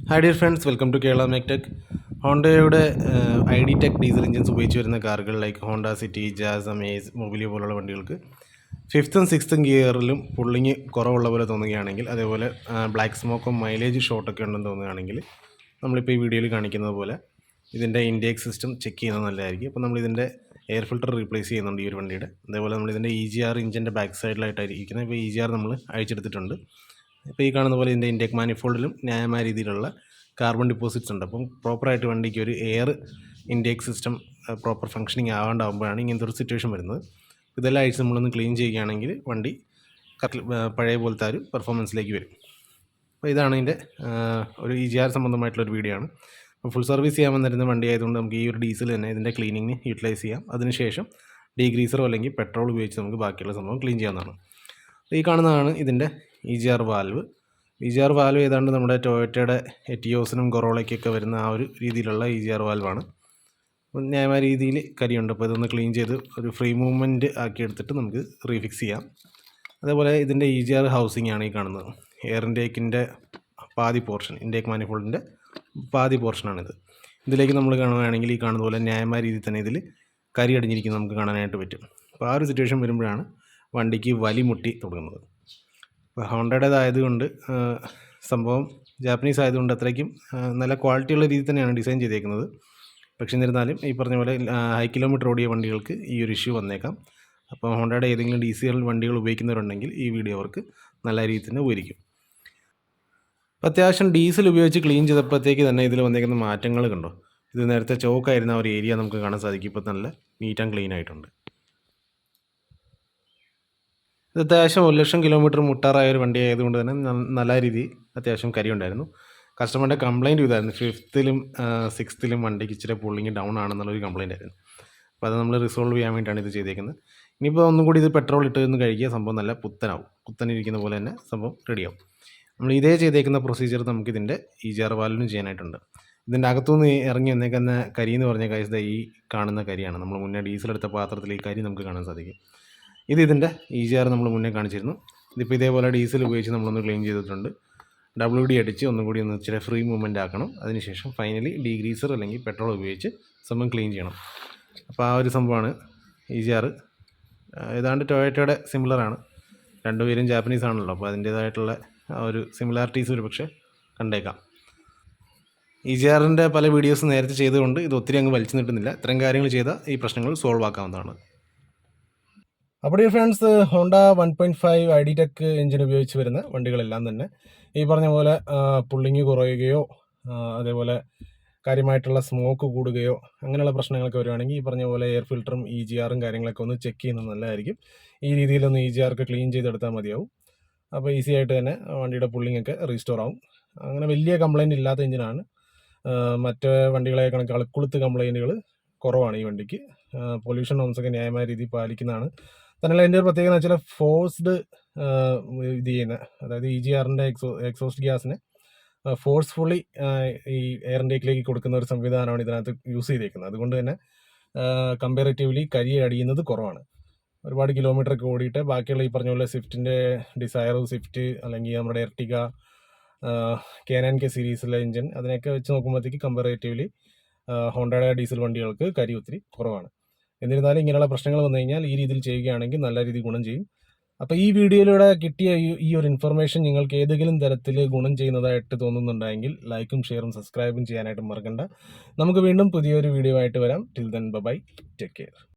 Hi dear friends, welcome to Kerala mechtech. ഹോണ്ടയുടെ ID tech diesel engines ഉപയോഗിച്ച് വരുന്ന കാറുകൾ like Honda City, Jazz, Amaze, Mobilio പോലുള്ള വണ്ടികൾക്ക് ഫിഫ്ത്തും സിക്സ്ത്തും ഗിയറിലും പുള്ളിങ് കുറവുള്ള പോലെ തോന്നുകയാണെങ്കിൽ, അതേപോലെ ബ്ലാക്ക് സ്മോക്കും മൈലേജ് ഷോട്ടൊക്കെ ഉണ്ടെന്ന് തോന്നുകയാണെങ്കിൽ, നമ്മളിപ്പോൾ ഈ വീഡിയോയിൽ കാണിക്കുന്നത് പോലെ ഇതിൻ്റെ ഇൻടേക്ക് സിസ്റ്റം ചെക്ക് ചെയ്യുന്നത് നല്ലതായിരിക്കും. അപ്പോൾ നമ്മളിതിൻ്റെ എയർ ഫിൽറ്റർ റീപ്ലേസ് ചെയ്യുന്നുണ്ട് ഈ ഒരു വണ്ടിയുടെ. അതേപോലെ നമ്മളിതിൻ്റെ EGR ഇഞ്ചിൻ്റെ ബാക്ക് സൈഡിലായിട്ടായിരിക്കുന്നത്. ഇപ്പോൾ EGR നമ്മൾ അഴിച്ചെടുത്തിട്ടുണ്ട്. ഇപ്പോൾ ഈ കാണുന്ന പോലെ ഇതിൻ്റെ ഇൻടേക്ക് മാനിഫോൾഡിലും ന്യായമായ രീതിയിലുള്ള കാർബൺ ഡിപ്പോസിറ്റ്സ് ഉണ്ട്. അപ്പം പ്രോപ്പറായിട്ട് വണ്ടിക്ക് ഒരു air intake system proper functioning ആവാണ്ടാകുമ്പോഴാണ് ഇങ്ങനത്തെ ഒരു സിറ്റുവേഷൻ വരുന്നത്. ഇതെല്ലാം അഴിച്ച് നമ്മളൊന്ന് ക്ലീൻ ചെയ്യുകയാണെങ്കിൽ വണ്ടി പഴയ പോലത്തെ ഒരു പെർഫോമൻസിലേക്ക് വരും. അപ്പോൾ ഇതാണ് ഇതിൻ്റെ ഒരു EGR സംബന്ധമായിട്ടുള്ളൊരു വീഡിയോ ആണ്. അപ്പോൾ ഫുൾ സർവീസ് ചെയ്യാൻ വന്നിരുന്ന വണ്ടി ആയതുകൊണ്ട് നമുക്ക് ഈ ഒരു ഡീസൽ തന്നെ ഇതിൻ്റെ ക്ലീനിങ്ങിന് യൂട്ടിലൈസ് ചെയ്യാം. അതിനുശേഷം ഡീഗ്രീസറോ അല്ലെങ്കിൽ പെട്രോൾ ഉപയോഗിച്ച് നമുക്ക് ബാക്കിയുള്ള സംഭവം ക്ലീൻ ചെയ്യാവുന്നതാണ്. ഈ കാണുന്നതാണ് ഇതിൻ്റെ EGR വാൽവ്. EGR വാൽവ് ഏതാണ്ട് നമ്മുടെ ടൊയോറ്റയുടെ എറ്റിയോസിനും കൊറോളയ്ക്കൊക്കെ വരുന്ന ആ ഒരു രീതിയിലുള്ള EGR വാൽവാണ്. ന്യായമായ രീതിയിൽ കരിയുണ്ട്. അപ്പോൾ ഇതൊന്ന് ക്ലീൻ ചെയ്ത് ഒരു ഫ്രീ മൂവ്മെൻറ്റ് ആക്കി എടുത്തിട്ട് നമുക്ക് റീഫിക്സ് ചെയ്യാം. അതേപോലെ ഇതിൻ്റെ EGR ഹൗസിംഗ് ആണ് ഈ കാണുന്നത്. എയർ ഇൻടേക്കിൻ്റെ പാതി പോർഷൻ, ഇൻടേക്ക് മാനിഫോൾഡിൻ്റെ പാതി പോർഷനാണിത്. ഇതിലേക്ക് നമ്മൾ കാണുകയാണെങ്കിൽ ഈ കാണുന്ന പോലെ ന്യായമായ രീതിയിൽ തന്നെ ഇതിൽ കരി അടിഞ്ഞിരിക്കുന്നത് നമുക്ക് കാണാനായിട്ട് പറ്റും. അപ്പോൾ ആ ഒരു സിറ്റുവേഷൻ വരുമ്പോഴാണ് വണ്ടിക്ക് വലിമുട്ടി തുടങ്ങുന്നത്. ഇപ്പോൾ ഹോണ്ടയുടേതായതുകൊണ്ട് സംഭവം ജാപ്പനീസ് ആയതുകൊണ്ട് അത്രയ്ക്കും നല്ല ക്വാളിറ്റിയുള്ള രീതിയിൽ തന്നെയാണ് ഡിസൈൻ ചെയ്തേക്കുന്നത്. പക്ഷേ എന്നിരുന്നാലും ഈ പറഞ്ഞ പോലെ ഹൈ കിലോമീറ്റർ ഓടിയ വണ്ടികൾക്ക് ഈ ഒരു ഇഷ്യൂ വന്നേക്കാം. അപ്പോൾ ഹോണ്ടയുടെ ഏതെങ്കിലും DCL വണ്ടികൾ ഉപയോഗിക്കുന്നവരുണ്ടെങ്കിൽ ഈ വീഡിയോ അവർക്ക് നല്ല രീതിയിൽ തന്നെ ഉപകരിക്കും. അപ്പോൾ അത്യാവശ്യം ഡീസൽ ഉപയോഗിച്ച് ക്ലീൻ ചെയ്തപ്പോഴത്തേക്ക് തന്നെ ഇതിൽ വന്നേക്കുന്ന മാറ്റങ്ങൾ കണ്ടോ. ഇത് നേരത്തെ ചോക്കായിരുന്ന ഒരു ഏരിയ നമുക്ക് കാണാൻ സാധിക്കും. ഇപ്പോൾ നല്ല നീറ്റ് ആൻഡ് ക്ലീൻ ആയിട്ടുണ്ട്. ഇത് അത്യാവശ്യം 1,00,000 കിലോമീറ്റർ മുട്ടാറായ ഒരു വണ്ടി ആയതുകൊണ്ട് തന്നെ നല്ല രീതിയിൽ അത്യാവശ്യം കരി ഉണ്ടായിരുന്നു. കസ്റ്റമറുടെ കംപ്ലയിൻറ്റ് ഇതായിരുന്നു, 5th-ലും 6th-ലും വണ്ടിക്ക് ഇച്ചിരി പുള്ളിങ് ഡൗൺ ആണെന്നുള്ളൊരു കംപ്ലയിൻ്റ് ആയിരുന്നു. അപ്പോൾ അത് നമ്മൾ റിസോൾവ് ചെയ്യാൻ വേണ്ടിയിട്ടാണ് ഇത് ചെയ്തേക്കുന്നത്. ഇനിയിപ്പോൾ ഒന്നും കൂടി ഇത് പെട്രോൾ ഇട്ട് നിന്ന് കഴിക്കുക സംഭവം നല്ല പുത്തനാവും. പുത്തനിരിക്കുന്ന പോലെ തന്നെ സംഭവം റെഡിയാവും. നമ്മൾ ഇതേ ചെയ്തേക്കുന്ന പ്രൊസീജിയർ നമുക്കിതിൻ്റെ EGR വാൽവിനും ചെയ്യാനായിട്ടുണ്ട്. ഇതിൻ്റെ അകത്തുനിന്ന് ഇറങ്ങി വന്നേക്കുന്ന കരി എന്ന് പറഞ്ഞ കാര്യം ഈ കാണുന്ന കരിയാണ്. നമ്മൾ മുന്നേ ഡീസലെടുത്ത പാത്രത്തിൽ ഈ കരി നമുക്ക് കാണാൻ സാധിക്കും. ഇതിൻ്റെ EGR നമ്മൾ മുന്നേ കാണിച്ചിരുന്നു. ഇതിപ്പോൾ ഇതേപോലെ ഡീസൽ ഉപയോഗിച്ച് നമ്മളൊന്ന് ക്ലീൻ ചെയ്തിട്ടുണ്ട്. WD അടിച്ച് ഒന്നും കൂടി ഒന്ന് ഇച്ചിരി ഫ്രീ മൂവ്മെൻ്റ് ആക്കണം. അതിനുശേഷം ഫൈനലി ഡീഗ്രീസർ അല്ലെങ്കിൽ പെട്രോൾ ഉപയോഗിച്ച് സംഭവം ക്ലീൻ ചെയ്യണം. അപ്പോൾ ആ ഒരു സംഭവമാണ് EGR. ഏതാണ്ട് ടൊയോറ്റയുടെ സിമിലറാണ്. രണ്ടുപേരും ജാപ്പനീസ് ആണല്ലോ, അപ്പോൾ അതിൻ്റേതായിട്ടുള്ള ആ ഒരു സിമിലാരിറ്റീസ് ഒരു പക്ഷേ കണ്ടേക്കാം. EGRൻ്റെ പല വീഡിയോസ് നേരത്തെ ചെയ്തുകൊണ്ട് ഇത് ഒത്തിരി അങ്ങ് വലിച്ചു നീട്ടുന്നില്ല. ഇത്തരം കാര്യങ്ങൾ ചെയ്താൽ ഈ പ്രശ്നങ്ങൾ സോൾവ് ആക്കാവുന്നതാണ്. അപ്പോൾ ഈ friends, Honda 1.5 ID tech engine ഉപയോഗിച്ച് വരുന്ന വണ്ടികളെല്ലാം തന്നെ ഈ പറഞ്ഞ പോലെ പുള്ളിങ് കുറയുകയോ അതേപോലെ കാര്യമായിട്ടുള്ള സ്മോക്ക് കൂടുകയോ അങ്ങനെയുള്ള പ്രശ്നങ്ങളൊക്കെ വരുവാണെങ്കിൽ ഈ പറഞ്ഞ പോലെ എയർ ഫിൽറ്ററും EGRും കാര്യങ്ങളൊക്കെ ഒന്ന് ചെക്ക് ചെയ്യുന്നത് നല്ലതായിരിക്കും. ഈ രീതിയിലൊന്ന് EGR ക്ലീൻ ചെയ്തെടുത്താൽ മതിയാവും. അപ്പോൾ ഈസി ആയിട്ട് തന്നെ വണ്ടിയുടെ പുള്ളിങ് ഒക്കെ റീസ്റ്റോർ ആവും. അങ്ങനെ വലിയ കംപ്ലയിൻ്റ് ഇല്ലാത്ത എഞ്ചിനാണ്. മറ്റ് വണ്ടികളെ കണക്ക് അളുക്കുളുത്ത് കംപ്ലയിൻറ്റുകൾ കുറവാണ് ഈ വണ്ടിക്ക്. പൊല്യൂഷൻ നോംസൊക്കെ ന്യായമായ രീതിയിൽ പാലിക്കുന്നതാണ്. തന്നെയല്ല എൻ്റെ ഒരു പ്രത്യേകത എന്ന് വെച്ചാൽ ഫോഴ്സ്ഡ് ഇത് ചെയ്യുന്ന, അതായത് EGRൻ്റെ എക്സോസ്റ്റ് ഗ്യാസിനെ ഫോഴ്സ്ഫുള്ളി ഈ എയർ ഇൻടേക്കിലേക്ക് കൊടുക്കുന്ന ഒരു സംവിധാനമാണ് ഇതിനകത്ത് യൂസ് ചെയ്തേക്കുന്നത്. അതുകൊണ്ട് തന്നെ കമ്പാരിറ്റീവ്ലി കരി അടിയുന്നത് കുറവാണ്. ഒരുപാട് കിലോമീറ്ററൊക്കെ ഓടിയിട്ട് ബാക്കിയുള്ള ഈ പറഞ്ഞ പോലെ സ്വിഫ്റ്റിൻ്റെ ഡിസയർ, സ്വിഫ്റ്റ് അല്ലെങ്കിൽ നമ്മുടെ എർട്ടിക, K9K സീരീസിലെ എഞ്ചിൻ അതിനൊക്കെ വെച്ച് നോക്കുമ്പോഴത്തേക്ക് കമ്പാരിറ്റീവ്ലി ഹോണ്ടയുടെ ഡീസൽ വണ്ടികൾക്ക് കരി ഒത്തിരി കുറവാണ്. എന്നിരുന്നാലും ഇങ്ങനെയുള്ള പ്രശ്നങ്ങൾ വന്നു കഴിഞ്ഞാൽ ഈ രീതിയിൽ ചെയ്യുകയാണെങ്കിൽ നല്ല രീതിയിൽ ഗുണം ചെയ്യും. അപ്പോൾ ഈ വീഡിയോയിലൂടെ കിട്ടിയ ഈ ഒരു ഇൻഫർമേഷൻ നിങ്ങൾക്ക് ഏതെങ്കിലും തരത്തിൽ ഗുണം ചെയ്യുന്നതായിട്ട് തോന്നുന്നുണ്ടെങ്കിൽ ലൈക്കും ഷെയറും സബ്സ്ക്രൈബും ചെയ്യാനായിട്ട് മറക്കണ്ട. നമുക്ക് വീണ്ടും പുതിയൊരു വീഡിയോ ആയിട്ട് വരാം. Till then bye, take care.